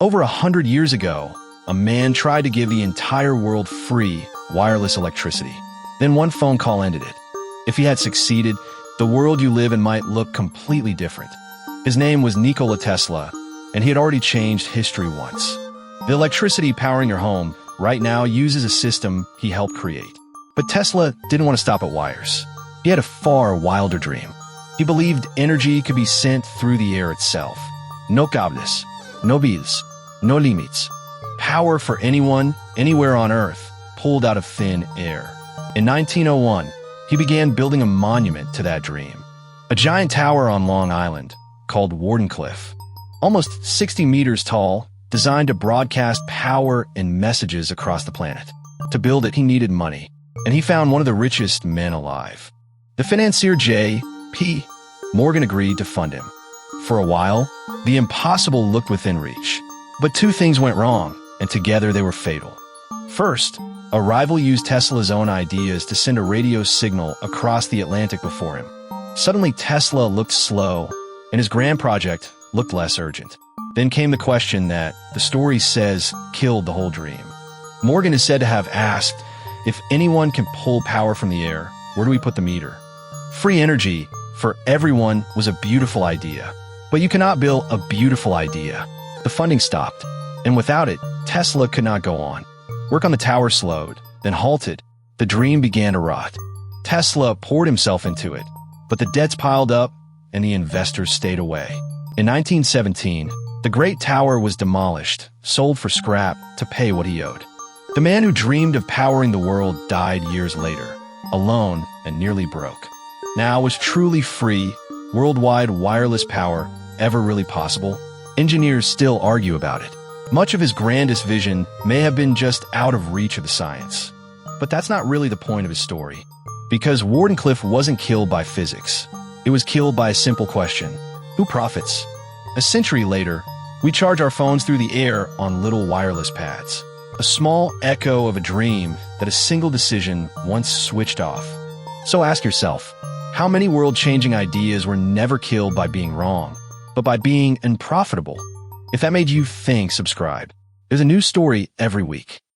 Over 100 years ago, a man tried to give the entire world free, wireless electricity. Then one phone call ended it. If he had succeeded, the world you live in might look completely different. His name was Nikola Tesla, and he had already changed history once. The electricity powering your home right now uses a system he helped create. But Tesla didn't want to stop at wires. He had a far wilder dream. He believed energy could be sent through the air itself. No cables, no bills, no limits. Power for anyone, anywhere on Earth, pulled out of thin air. In 1901, he began building a monument to that dream. A giant tower on Long Island, called Wardenclyffe. Almost 60 meters tall, designed to broadcast power and messages across the planet. To build it, he needed money, and he found one of the richest men alive. The financier J.P. Morgan agreed to fund him. For a while, the impossible looked within reach. But two things went wrong, and together they were fatal. First, a rival used Tesla's own ideas to send a radio signal across the Atlantic before him. Suddenly, Tesla looked slow, and his grand project looked less urgent. Then came the question that, the story says, killed the whole dream. Morgan is said to have asked, if anyone can pull power from the air, where do we put the meter? Free energy for everyone was a beautiful idea. But you cannot build a beautiful idea. The funding stopped, and without it, Tesla could not go on. Work on the tower slowed, then halted. The dream began to rot. Tesla poured himself into it, but the debts piled up, and the investors stayed away. In 1917, the Great Tower was demolished, sold for scrap to pay what he owed. The man who dreamed of powering the world died years later, alone and nearly broke. Now, was truly free, worldwide wireless power ever really possible? Engineers still argue about it. Much of his grandest vision may have been just out of reach of the science. But that's not really the point of his story. Because Wardenclyffe wasn't killed by physics. It was killed by a simple question. Who profits? A century later, we charge our phones through the air on little wireless pads. A small echo of a dream that a single decision once switched off. So ask yourself, how many world-changing ideas were never killed by being wrong, but by being unprofitable? If that made you think, subscribe. There's a new story every week.